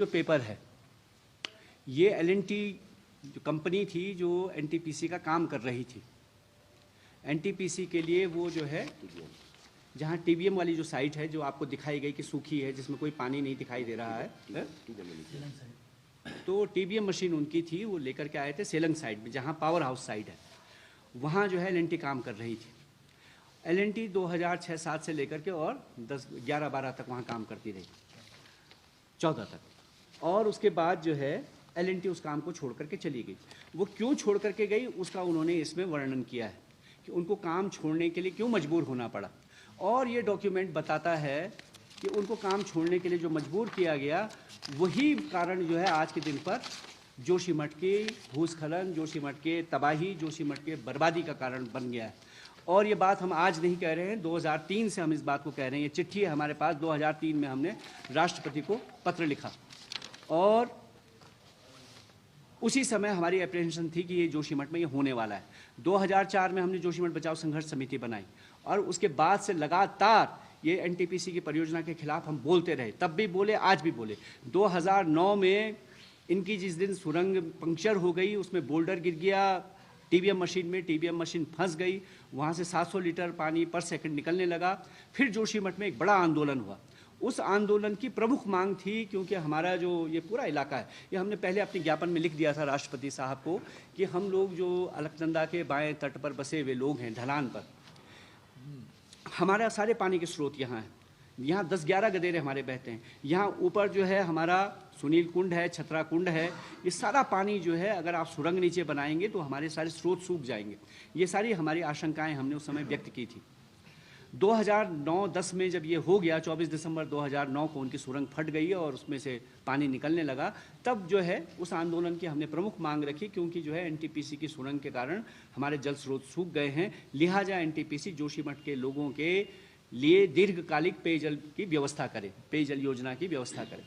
जो पेपर है ये एल&टी जो कंपनी थी जो एनटीपीसी का काम कर रही थी। एनटीपीसी के लिए वो जो है जहाँ टीबीएम वाली जो साइट है जो आपको दिखाई गई कि सूखी है जिसमें कोई पानी नहीं दिखाई दे रहा है, तो टीबीएम मशीन उनकी थी, वो लेकर के आए थे सेलंग साइड में जहाँ पावर हाउस साइट है, वहाँ जो है एल&टी काम कर रही थी। एल&टी 2006-07 से लेकर के और 10-11-12 तक वहाँ काम करती रही, 14 तक, और उसके बाद जो है एल&टी उस काम को छोड़ करके चली गई। वो क्यों छोड़ करके गई उसका उन्होंने इसमें वर्णन किया है कि उनको काम छोड़ने के लिए क्यों मजबूर होना पड़ा, और ये डॉक्यूमेंट बताता है कि उनको काम छोड़ने के लिए जो मजबूर किया गया वही कारण जो है आज के दिन पर जोशीमठ के भूस्खलन, जोशीमठ के तबाही, जोशीमठ के बर्बादी का कारण बन गया है। और ये बात हम आज नहीं कह रहे हैं, 2003 से हम इस बात को कह रहे हैं। ये चिट्ठी है हमारे पास, 2003 में हमने राष्ट्रपति को पत्र लिखा और उसी समय हमारी एप्रीहेंशन थी कि ये जोशीमठ में ये होने वाला है। 2004 में हमने जोशीमठ बचाओ संघर्ष समिति बनाई और उसके बाद से लगातार ये एनटीपीसी की परियोजना के खिलाफ हम बोलते रहे, तब भी बोले, आज भी बोले। 2009 में इनकी जिस दिन सुरंग पंक्चर हो गई, उसमें बोल्डर गिर गया टीबीएम मशीन में, टीबीएम मशीन फंस गई, वहाँ से 700 लीटर पानी पर सेकंड निकलने लगा। फिर जोशीमठ में एक बड़ा आंदोलन हुआ। उस आंदोलन की प्रमुख मांग थी, क्योंकि हमारा जो ये पूरा इलाका है, ये हमने पहले अपने ज्ञापन में लिख दिया था राष्ट्रपति साहब को कि हम लोग जो अलकनंदा के बाएं तट पर बसे हुए लोग हैं, ढलान पर, हमारा सारे पानी के स्रोत यहाँ हैं। यहाँ 10-11 गदेरे हमारे बहते हैं। यहाँ ऊपर जो है हमारा सुनील कुंड है, छतरा कुंड है, ये सारा पानी जो है अगर आप सुरंग नीचे बनाएंगे तो हमारे सारे स्रोत सूख जाएंगे। ये सारी हमारी आशंकाएं हमने उस समय व्यक्त की थी। 2009-10 में जब ये हो गया, 24 दिसंबर 2009 को उनकी सुरंग फट गई और उसमें से पानी निकलने लगा, तब जो है उस आंदोलन की हमने प्रमुख मांग रखी, क्योंकि जो है एनटीपीसी की सुरंग के कारण हमारे जल स्रोत सूख गए हैं। लिहाजा एनटीपीसी जोशीमठ के लोगों के लिए दीर्घकालिक पेयजल की व्यवस्था करे, पेयजल योजना की व्यवस्था करे।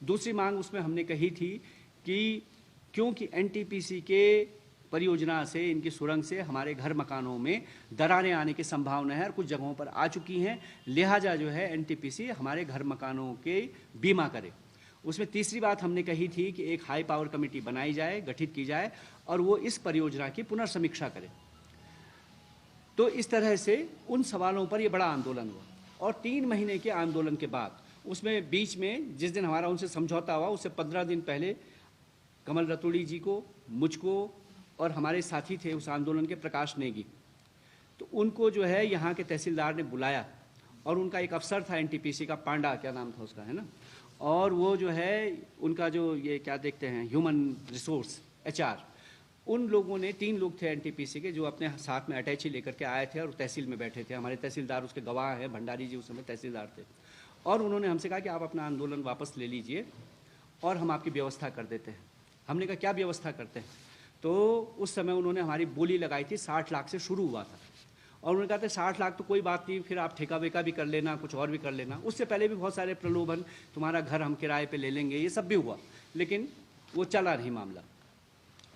दूसरी मांग उसमें हमने कही थी कि क्योंकि एनटीपीसी के परियोजना से, इनकी सुरंग से हमारे घर मकानों में दरारें आने की संभावना है और कुछ जगहों पर आ चुकी हैं, लिहाजा जो है एनटीपीसी हमारे घर मकानों के बीमा करे। उसमें तीसरी बात हमने कही थी कि एक हाई पावर कमेटी बनाई जाए, गठित की जाए और वो इस परियोजना की पुनर्समीक्षा करे। तो इस तरह से उन सवालों पर ये बड़ा आंदोलन हुआ और 3 महीने के आंदोलन के बाद उसमें बीच में जिस दिन हमारा उनसे समझौता हुआ उससे 15 दिन पहले कमल रतूड़ी जी को, मुझको और हमारे साथी थे उस आंदोलन के, प्रकाश नेगी, तो उनको जो है यहाँ के तहसीलदार ने बुलाया और उनका एक अफसर था एनटीपीसी का, पांडा क्या नाम था उसका, है ना, और वो जो है उनका जो ये क्या देखते हैं ह्यूमन रिसोर्स एचआर, उन लोगों ने 3 लोग थे एनटीपीसी के जो अपने साथ में अटैची लेकर के आए थे और तहसील में बैठे थे। हमारे तहसीलदार उसके गवाह हैं, भंडारी जी उस समय तहसीलदार थे, और उन्होंने हमसे कहा कि आप अपना आंदोलन वापस ले लीजिए और हम आपकी व्यवस्था कर देते हैं। हमने कहा क्या व्यवस्था करते हैं, तो उस समय उन्होंने हमारी बोली लगाई थी 60 लाख से शुरू हुआ था और उन्होंने कहा था 60 लाख तो कोई बात नहीं, फिर आप ठेका वेका भी कर लेना, कुछ और भी कर लेना। उससे पहले भी बहुत सारे प्रलोभन, तुम्हारा घर हम किराए पे ले लेंगे, ये सब भी हुआ, लेकिन वो चला नहीं मामला।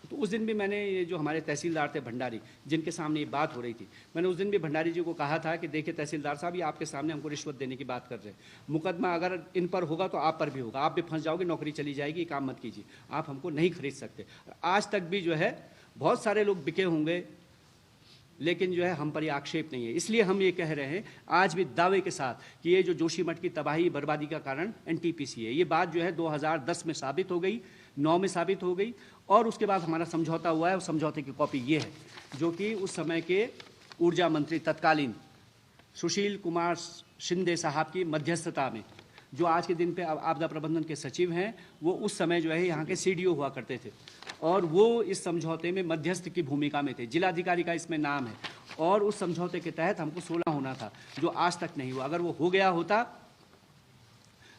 तो उस दिन भी मैंने ये जो हमारे तहसीलदार थे भंडारी, जिनके सामने ये बात हो रही थी, मैंने उस दिन भी भंडारी जी को कहा था कि देखिए तहसीलदार साहब, ये आपके सामने हमको रिश्वत देने की बात कर रहे हैं, मुकदमा अगर इन पर होगा तो आप पर भी होगा, आप भी फंस जाओगे, नौकरी चली जाएगी, काम मत कीजिए, आप हमको नहीं खरीद सकते। आज तक भी जो है बहुत सारे लोग बिके होंगे, लेकिन जो है हम पर ये आक्षेप नहीं है। इसलिए हम ये कह रहे हैं आज भी दावे के साथ कि ये जो जोशीमठ की तबाही बर्बादी का कारण एनटीपीसी है। ये बात जो है 2010 में साबित हो गई, 9 में साबित हो गई, और उसके बाद हमारा समझौता हुआ है। उस समझौते की कॉपी ये है, जो कि उस समय के ऊर्जा मंत्री तत्कालीन सुशील कुमार शिंदे साहब की मध्यस्थता में, जो आज के दिन पे आपदा प्रबंधन के सचिव हैं, वो उस समय जो है यहाँ के सीडीओ हुआ करते थे और वो इस समझौते में मध्यस्थ की भूमिका में थे। जिलाधिकारी का इसमें नाम है और उस समझौते के तहत हमको 16 होना था, जो आज तक नहीं हुआ। अगर वो हो गया होता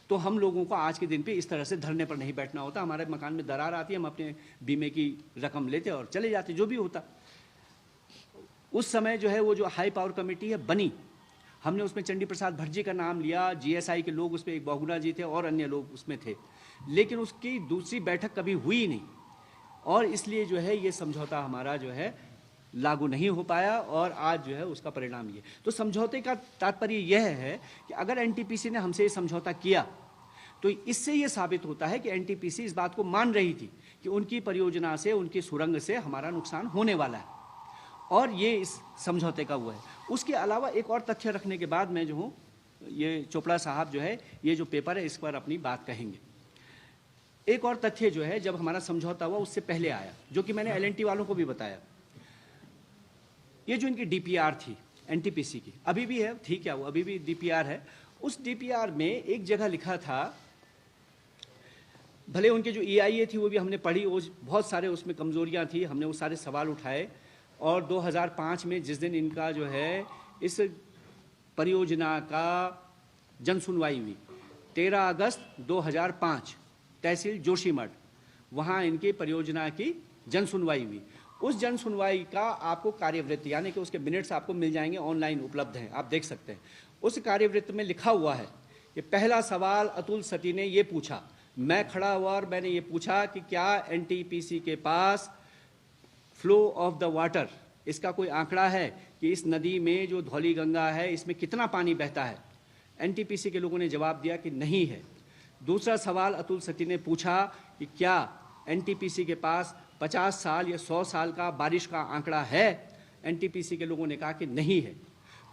तो हम लोगों को आज के दिन पे इस तरह से धरने पर नहीं बैठना होता। हमारे मकान में दरार आती है, हम अपने बीमे की रकम लेते और चले जाते, जो भी होता। उस समय जो है वो जो हाई पावर कमेटी है बनी, हमने उसमें चंडी प्रसाद भट्ट जी का नाम लिया, जीएसआई के लोग उसमें, एक बहुगुणा जी थे और अन्य लोग उसमें थे, लेकिन उसकी दूसरी बैठक कभी हुई नहीं और इसलिए जो है ये समझौता हमारा जो है लागू नहीं हो पाया और आज जो है उसका परिणाम ये। तो समझौते का तात्पर्य यह है कि अगर एनटीपीसी ने हमसे ये समझौता किया तो इससे ये साबित होता है कि एनटीपीसी इस बात को मान रही थी कि उनकी परियोजना से, उनकी सुरंग से हमारा नुकसान होने वाला है, और ये इस समझौते का हुआ है। उसके अलावा एक और तथ्य रखने के बाद मैं जो हूँ, ये चोपड़ा साहब जो है, ये जो पेपर है, इस पर अपनी बात कहेंगे। एक और तथ्य जो है, जब हमारा समझौता हुआ उससे पहले आया, जो कि मैंने एलएनटी वालों को भी बताया, ये जो इनकी डीपीआर थी एनटीपीसी की, अभी भी है, ठीक है, वो अभी भी डीपीआर है। उस डीपीआर में एक जगह लिखा था, भले उनके जो ईआईए थी वो भी हमने पढ़ी, वो बहुत सारे उसमें कमजोरियां थी, हमने वो सारे सवाल उठाए, और 2005 में जिस दिन इनका जो है इस परियोजना का जन सुनवाई हुई, 13 अगस्त 2005, तहसील जोशीमठ, वहाँ इनकी परियोजना की जन सुनवाई हुई। उस जन सुनवाई का आपको कार्यवृत्त, यानी कि उसके मिनट्स आपको मिल जाएंगे, ऑनलाइन उपलब्ध हैं, आप देख सकते हैं। उस कार्यवृत्त में लिखा हुआ है कि पहला सवाल अतुल सती ने ये पूछा, मैं खड़ा हुआ और मैंने ये पूछा कि क्या एनटीपीसी के पास फ्लो ऑफ द वाटर, इसका कोई आंकड़ा है कि इस नदी में जो धौली गंगा है इसमें कितना पानी बहता है? एनटीपीसी के लोगों ने जवाब दिया कि नहीं है। दूसरा सवाल अतुल सती ने पूछा कि क्या एनटीपीसी के पास 50 साल या 100 साल का बारिश का आंकड़ा है? एनटीपीसी के लोगों ने कहा कि नहीं है।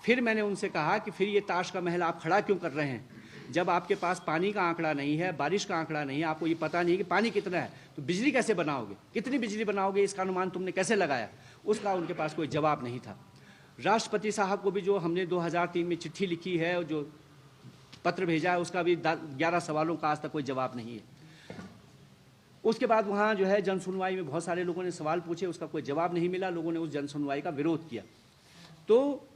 फिर मैंने उनसे कहा कि फिर ये ताश का महल आप खड़ा क्यों कर रहे हैं? जब आपके पास पानी का आंकड़ा नहीं है, बारिश का आंकड़ा नहीं है, आपको ये पता नहीं है कि पानी कितना है, तो बिजली कैसे बनाओगे? कितनी बिजली बनाओगे, इसका अनुमान तुमने कैसे लगाया? उसका उनके पास कोई जवाब नहीं था। राष्ट्रपति साहब को भी जो हमने 2003 में चिट्ठी लिखी है और जो पत्र भेजा है, उसका भी 11 सवालों का आज तक कोई जवाब नहीं है। उसके बाद वहाँ जो है जन सुनवाई में बहुत सारे लोगों ने सवाल पूछे, उसका कोई जवाब नहीं मिला, लोगों ने उस जन सुनवाई का विरोध किया। तो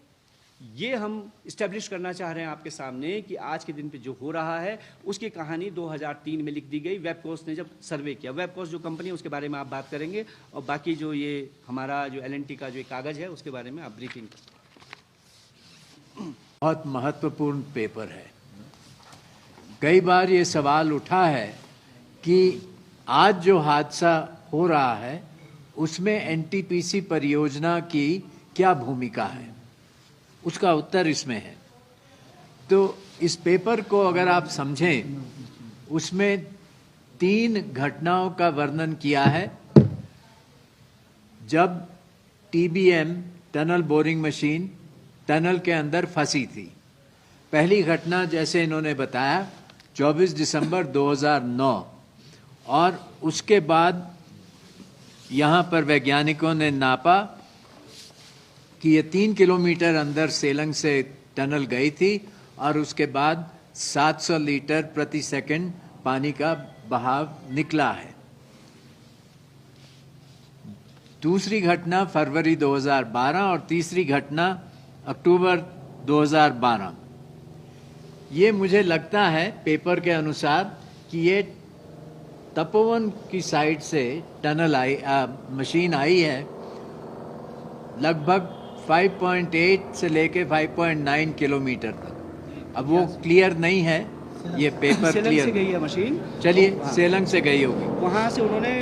ये हम इस्टेब्लिश करना चाह रहे हैं आपके सामने कि आज के दिन पे जो हो रहा है उसकी कहानी 2003 में लिख दी गई, वेबकोस ने जब सर्वे किया। वेबकोस जो कंपनी है उसके बारे में आप बात करेंगे, और बाकी जो ये हमारा जो एलएनटी का जो एक कागज़ है उसके बारे में आप ब्रीफिंग करें। बहुत महत्वपूर्ण पेपर है। कई बार ये सवाल उठा है कि आज जो हादसा हो रहा है उसमें एनटीपीसी परियोजना की क्या भूमिका है, उसका उत्तर इसमें है। तो इस पेपर को अगर आप समझें, उसमें 3 घटनाओं का वर्णन किया है जब TBM tunnel boring machine tunnel के अंदर फंसी थी। पहली घटना जैसे इन्होंने बताया 24 दिसंबर 2009, और उसके बाद यहाँ पर वैज्ञानिकों ने नापा कि ये 3 किलोमीटर अंदर सेलंग से टनल गई थी, और उसके बाद 700 लीटर प्रति सेकंड पानी का बहाव निकला है। दूसरी घटना फरवरी 2012 और तीसरी घटना अक्टूबर 2012। ये मुझे लगता है पेपर के अनुसार कि ये तपोवन की साइड से टनल मशीन आई है, लगभग 5.8 से लेके 5.9 किलोमीटर तक। अब वो क्लियर नहीं है, ये पेपर सेलंग क्लियर से गई है मशीन। चलिए, सेलंग से गई होगी, वहाँ से उन्होंने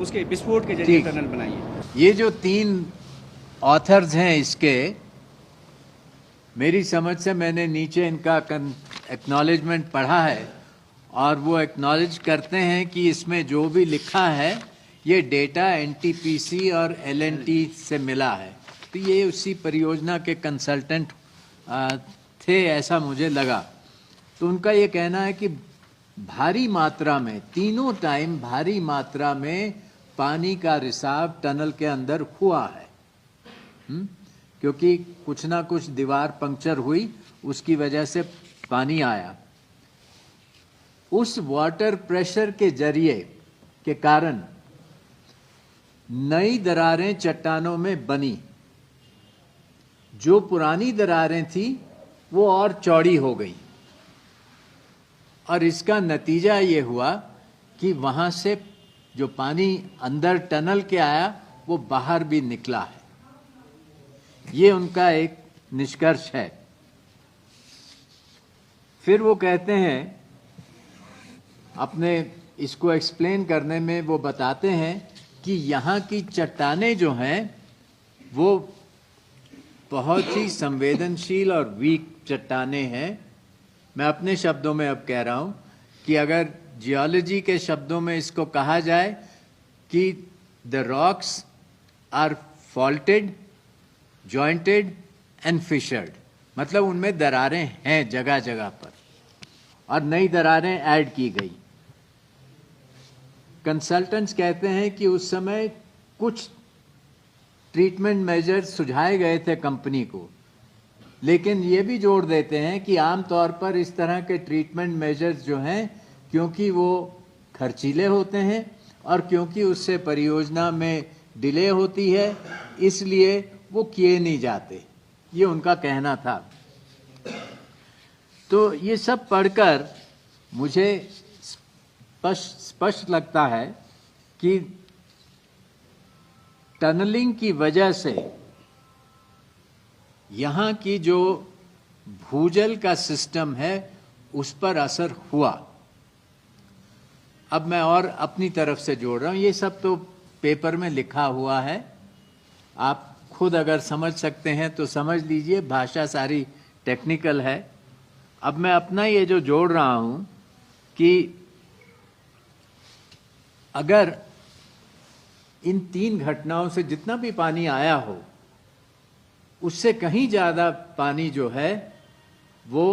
उसके विस्फोट के जरिए टनल बनाई है। ये जो 3 ऑथर्स हैं इसके, मेरी समझ से मैंने नीचे इनका एक्नॉलेजमेंट पढ़ा है, और वो एक्नॉलेज करते हैं कि इसमें जो भी लिखा है ये डेटा एनटीपीसी और एलएनटी से मिला है। तो ये उसी परियोजना के कंसल्टेंट थे, ऐसा मुझे लगा। तो उनका ये कहना है कि भारी मात्रा में, तीनों टाइम भारी मात्रा में पानी का रिसाव टनल के अंदर हुआ है, क्योंकि कुछ ना कुछ दीवार पंक्चर हुई, उसकी वजह से पानी आया। उस वाटर प्रेशर के जरिए के कारण नई दरारें चट्टानों में बनी। जो पुरानी दरारें थी वो और चौड़ी हो गई, और इसका नतीजा ये हुआ कि वहां से जो पानी अंदर टनल के आया वो बाहर भी निकला है। ये उनका एक निष्कर्ष है। फिर वो कहते हैं, अपने इसको एक्सप्लेन करने में वो बताते हैं कि यहाँ की चट्टानें जो हैं वो बहुत ही संवेदनशील और वीक चट्टानें हैं। मैं अपने शब्दों में अब कह रहा हूँ कि अगर जियोलॉजी के शब्दों में इसको कहा जाए कि the rocks are faulted, jointed and fissured, मतलब उनमें दरारें हैं जगह जगह पर और नई दरारें ऐड की गई। कंसल्टेंट्स कहते हैं कि उस समय कुछ ट्रीटमेंट मेजर्स सुझाए गए थे कंपनी को, लेकिन ये भी जोड़ देते हैं कि आमतौर पर इस तरह के ट्रीटमेंट मेजर्स जो हैं, क्योंकि वो खर्चीले होते हैं और क्योंकि उससे परियोजना में डिले होती है, इसलिए वो किए नहीं जाते, ये उनका कहना था। तो ये सब पढ़कर मुझे स्पष्ट लगता है कि टनलिंग की वजह से यहाँ की जो भूजल का सिस्टम है उस पर असर हुआ। अब मैं और अपनी तरफ से जोड़ रहा हूँ, ये सब तो पेपर में लिखा हुआ है, आप खुद अगर समझ सकते हैं तो समझ लीजिए, भाषा सारी टेक्निकल है। अब मैं अपना ये जो जोड़ रहा हूँ कि अगर इन 3 घटनाओं से जितना भी पानी आया हो उससे कहीं ज़्यादा पानी जो है वो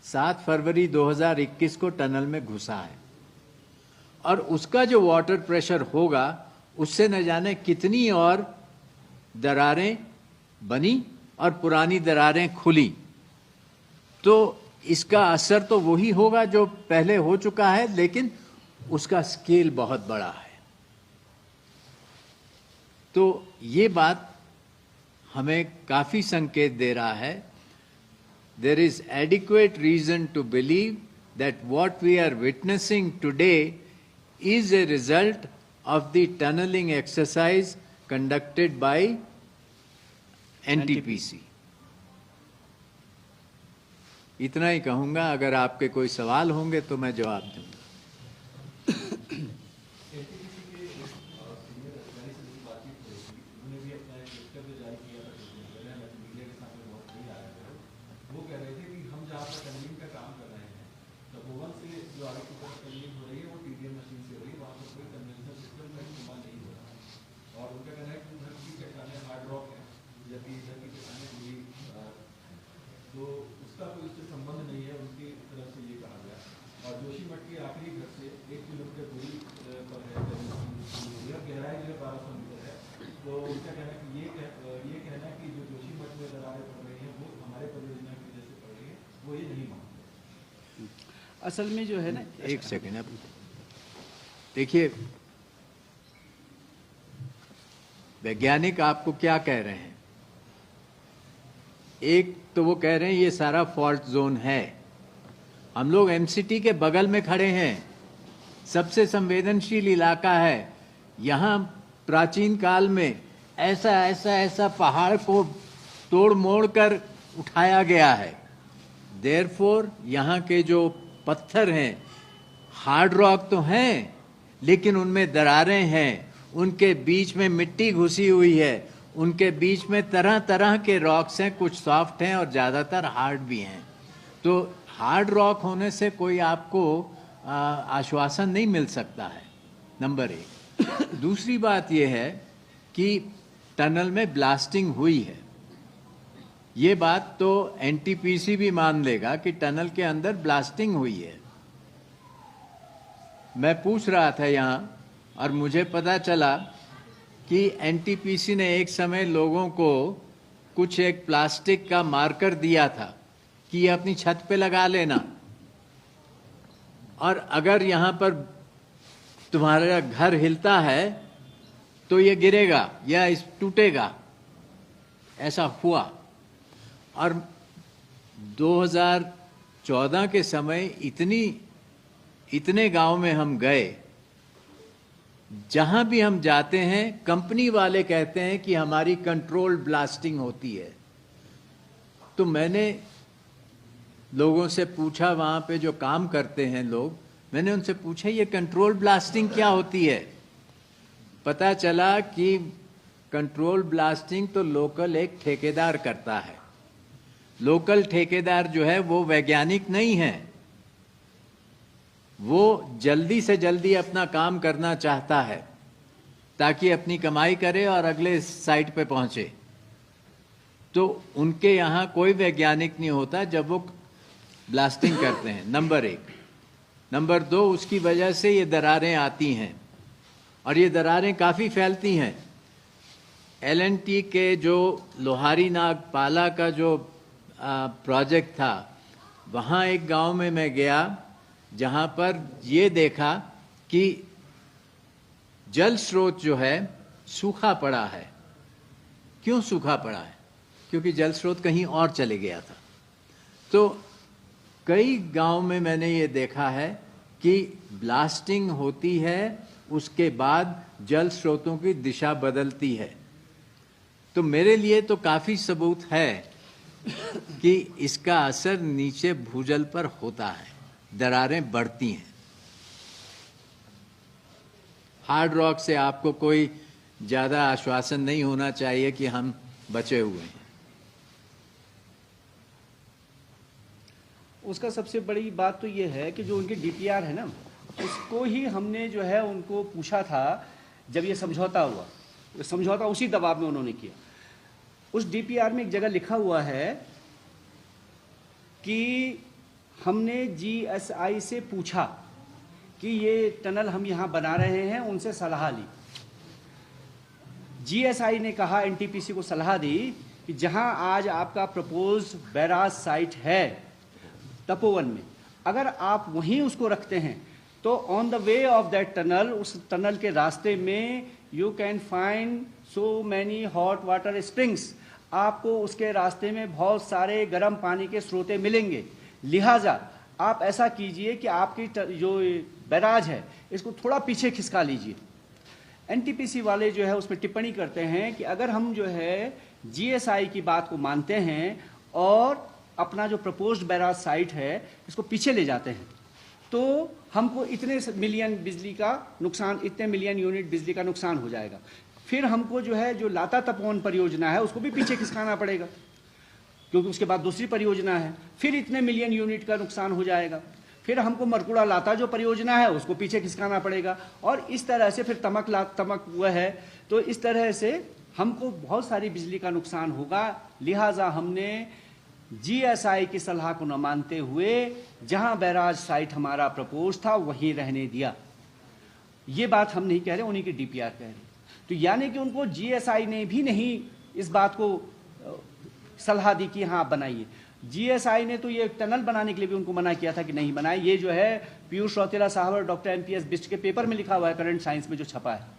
7 फरवरी 2021 को टनल में घुसा है और उसका जो वाटर प्रेशर होगा उससे न जाने कितनी और दरारें बनी और पुरानी दरारें खुली। तो इसका असर तो वही होगा जो पहले हो चुका है, लेकिन उसका स्केल बहुत बड़ा है। तो ये बात हमें काफी संकेत दे रहा है। There is adequate reason to believe that what we are witnessing today is a result of the tunneling exercise conducted by NTPC. इतना ही कहूंगा, अगर आपके कोई सवाल होंगे तो मैं जवाब दूंगा। असल में जो है ना, एक सेकेंड, अब देखिए वैज्ञानिक आपको क्या कह रहे हैं। एक तो वो कह रहे हैं ये सारा फॉल्ट जोन है, हम लोग एमसीटी के बगल में खड़े हैं, सबसे संवेदनशील इलाका है। यहाँ प्राचीन काल में ऐसा पहाड़ को तोड़ मोड़ कर उठाया गया है। देयरफॉर यहाँ के जो पत्थर हैं, हार्ड रॉक तो हैं, लेकिन उनमें दरारें हैं, उनके बीच में मिट्टी घुसी हुई है, उनके बीच में तरह तरह के रॉक्स हैं, कुछ सॉफ्ट हैं और ज़्यादातर हार्ड भी हैं। तो हार्ड रॉक होने से कोई आपको आश्वासन नहीं मिल सकता है, नंबर 1। दूसरी बात यह है कि टनल में ब्लास्टिंग हुई है, ये बात तो एनटीपीसी भी मान लेगा कि टनल के अंदर ब्लास्टिंग हुई है। मैं पूछ रहा था यहाँ और मुझे पता चला कि एनटीपीसी ने एक समय लोगों को कुछ एक प्लास्टिक का मार्कर दिया था कि ये अपनी छत पे लगा लेना, और अगर यहाँ पर तुम्हारा घर हिलता है तो ये गिरेगा या इस टूटेगा। ऐसा हुआ। और 2014 के समय इतने गांव में हम गए, जहां भी हम जाते हैं कंपनी वाले कहते हैं कि हमारी कंट्रोल्ड ब्लास्टिंग होती है। तो मैंने लोगों से पूछा, वहां पे जो काम करते हैं लोग, मैंने उनसे पूछा ये कंट्रोल ब्लास्टिंग क्या होती है। पता चला कि कंट्रोल ब्लास्टिंग तो लोकल एक ठेकेदार करता है। लोकल ठेकेदार जो है वो वैज्ञानिक नहीं है, वो जल्दी से जल्दी अपना काम करना चाहता है ताकि अपनी कमाई करे और अगले साइट पे पहुंचे। तो उनके यहाँ कोई वैज्ञानिक नहीं होता जब वो ब्लास्टिंग करते हैं, नंबर 1। नंबर 2, उसकी वजह से ये दरारें आती हैं और ये दरारें काफ़ी फैलती हैं। L&T के जो लोहारी नाग पाला का जो प्रोजेक्ट था, वहाँ एक गांव में मैं गया जहाँ पर ये देखा कि जल स्रोत जो है सूखा पड़ा है। क्यों सूखा पड़ा है? क्योंकि जल स्रोत कहीं और चले गया था। तो कई गांव में मैंने ये देखा है कि ब्लास्टिंग होती है, उसके बाद जल स्रोतों की दिशा बदलती है। तो मेरे लिए तो काफ़ी सबूत है कि इसका असर नीचे भूजल पर होता है, दरारें बढ़ती हैं। हार्ड रॉक से आपको कोई ज़्यादा आश्वासन नहीं होना चाहिए कि हम बचे हुए हैं। उसका सबसे बड़ी बात तो ये है कि जो उनके डीपीआर है ना, उसको ही हमने जो है उनको पूछा था जब ये समझौता हुआ। तो समझौता उसी दबाव में उन्होंने किया। उस डीपीआर में एक जगह लिखा हुआ है कि हमने जीएसआई से पूछा कि ये टनल हम यहाँ बना रहे हैं, उनसे सलाह ली। जीएसआई ने कहा, एनटीपीसी को सलाह दी कि जहाँ आज आपका प्रपोज बैराज साइट है तपोवन में, अगर आप वहीं उसको रखते हैं तो on the way of that tunnel, उस टनल के रास्ते में you can find so many hot water springs, आपको उसके रास्ते में बहुत सारे गर्म पानी के स्रोते मिलेंगे। लिहाजा आप ऐसा कीजिए कि आपकी जो बैराज है इसको थोड़ा पीछे खिसका लीजिए। एनटीपीसी वाले जो है उसमें टिप्पणी करते हैं कि अगर हम जो है जीएसआई की बात को मानते हैं और अपना जो प्रपोज्ड बैराज साइट है इसको पीछे ले जाते हैं, तो हमको इतने मिलियन बिजली का नुकसान, इतने मिलियन यूनिट बिजली का नुकसान हो जाएगा। फिर हमको जो है जो लाता तपोवन परियोजना है उसको भी पीछे खिसकाना पड़ेगा, क्योंकि उसके बाद दूसरी परियोजना है, फिर इतने मिलियन यूनिट का नुकसान हो जाएगा। फिर हमको मरकुड़ा लाता जो परियोजना है उसको पीछे खिसकाना पड़ेगा, और इस तरह से फिर तमक वह है। तो इस तरह से हमको बहुत सारी बिजली का नुकसान होगा। लिहाजा हमने जीएसआई की सलाह को न मानते हुए जहां बैराज साइट हमारा प्रपोज था वहीं रहने दिया। ये बात हम नहीं कह रहे, उन्हीं की डीपीआर कह रहे। तो यानी कि उनको जीएसआई ने भी नहीं इस बात को सलाह दी कि हाँ बनाइए। जीएसआई ने तो ये टनल बनाने के लिए भी उनको मना किया था कि नहीं बनाए। ये जो है पीयूष रौतेला साहब और डॉक्टर एमपीएस बिष्ट के पेपर में लिखा हुआ है, करंट साइंस में जो छपा है।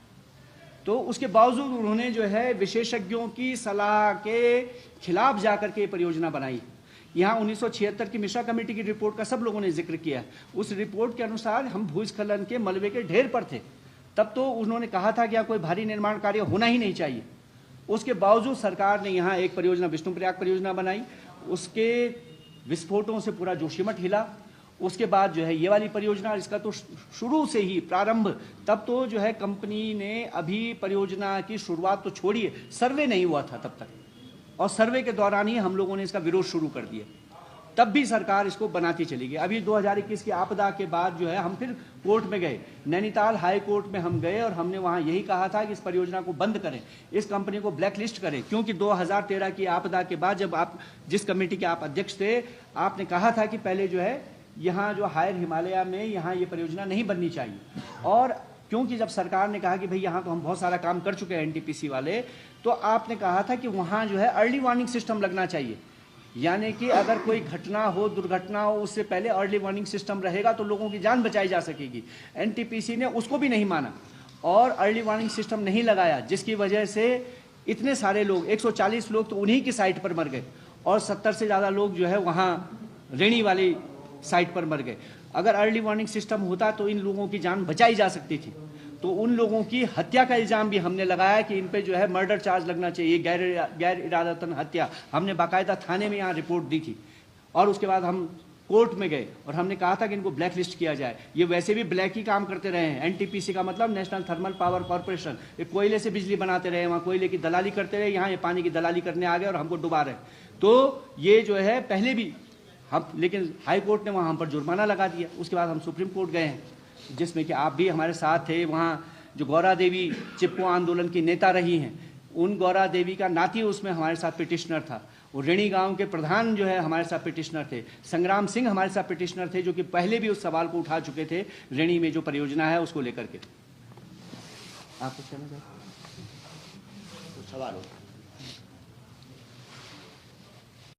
तो उसके बावजूद उन्होंने जो है विशेषज्ञों की सलाह के खिलाफ जाकर के परियोजना बनाई। यहाँ 1976 की मिश्रा कमेटी की रिपोर्ट का सब लोगों ने जिक्र किया। उस रिपोर्ट के अनुसार हम भूस्खलन के मलबे के ढेर पर थे, तब तो उन्होंने कहा था कि यहाँ कोई भारी निर्माण कार्य होना ही नहीं चाहिए। उसके बावजूद सरकार ने यहाँ एक परियोजना विष्णुप्रयाग परियोजना बनाई, उसके विस्फोटों से पूरा जोशीमठ हिला। उसके बाद जो है ये वाली परियोजना, इसका तो शुरू से ही प्रारंभ, तब तो जो है कंपनी ने अभी परियोजना की शुरुआत तो छोड़िए, सर्वे नहीं हुआ था तब तक, और सर्वे के दौरान ही हम लोगों ने इसका विरोध शुरू कर दिया। तब भी सरकार इसको बनाती चली गई। अभी 2021 की आपदा के बाद जो है हम फिर कोर्ट में गए, नैनीताल हाई कोर्ट में हम गए, और हमने वहाँ यही कहा था कि इस परियोजना को बंद करें, इस कंपनी को ब्लैक लिस्ट करें। क्योंकि 2013 की आपदा के बाद जब आप जिस कमेटी के आप अध्यक्ष थे, आपने कहा था कि पहले जो है यहाँ जो हायर हिमालय में यहाँ ये परियोजना नहीं बननी चाहिए। और क्योंकि जब सरकार ने कहा कि भाई यहाँ तो हम बहुत सारा काम कर चुके हैं एनटीपीसी वाले, तो आपने कहा था कि वहाँ जो है अर्ली वार्निंग सिस्टम लगना चाहिए। यानी कि अगर कोई घटना हो, दुर्घटना हो, उससे पहले अर्ली वार्निंग सिस्टम रहेगा तो लोगों की जान बचाई जा सकेगी। एनटीपीसी ने उसको भी नहीं माना और अर्ली वार्निंग सिस्टम नहीं लगाया, जिसकी वजह से इतने सारे लोग, 140 लोग तो उन्हीं की साइट पर मर गए, और 70 से ज़्यादा लोग जो है वहाँ रेणी वाली साइट पर मर गए। अगर अर्ली वार्निंग सिस्टम होता तो इन लोगों की जान बचाई जा सकती थी। तो उन लोगों की हत्या का इल्ज़ाम भी हमने लगाया कि इन पे जो है मर्डर चार्ज लगना चाहिए, गैर इरादतन हत्या। हमने बाकायदा थाने में यहाँ रिपोर्ट दी थी, और उसके बाद हम कोर्ट में गए और हमने कहा था कि इनको ब्लैक लिस्ट किया जाए। ये वैसे भी ब्लैक ही काम करते रहे हैं। एनटीपीसी का मतलब नेशनल थर्मल पावर कॉर्पोरेशन, ये कोयले से बिजली बनाते रहे, वहाँ कोयले की दलाली करते रहे, यहाँ ये पानी की दलाली करने आ गए और हमको डुबा रहे। तो ये जो है पहले भी हम, लेकिन हाई कोर्ट ने वहाँ हम पर जुर्माना लगा दिया। उसके बाद हम सुप्रीम कोर्ट गए हैं, जिसमें कि आप भी हमारे साथ थे। वहाँ जो गौरा देवी चिपको आंदोलन की नेता रही हैं, उन गौरा देवी का नाती उसमें हमारे साथ पिटिशनर था। वो ऋणी गांव के प्रधान जो है हमारे साथ पिटिशनर थे। संग्राम सिंह हमारे साथ पिटिशनर थे, जो कि पहले भी उस सवाल को उठा चुके थे ऋणी में जो परियोजना है उसको लेकर के। आप कुछ कहना चाहते हैं? सवाल हो।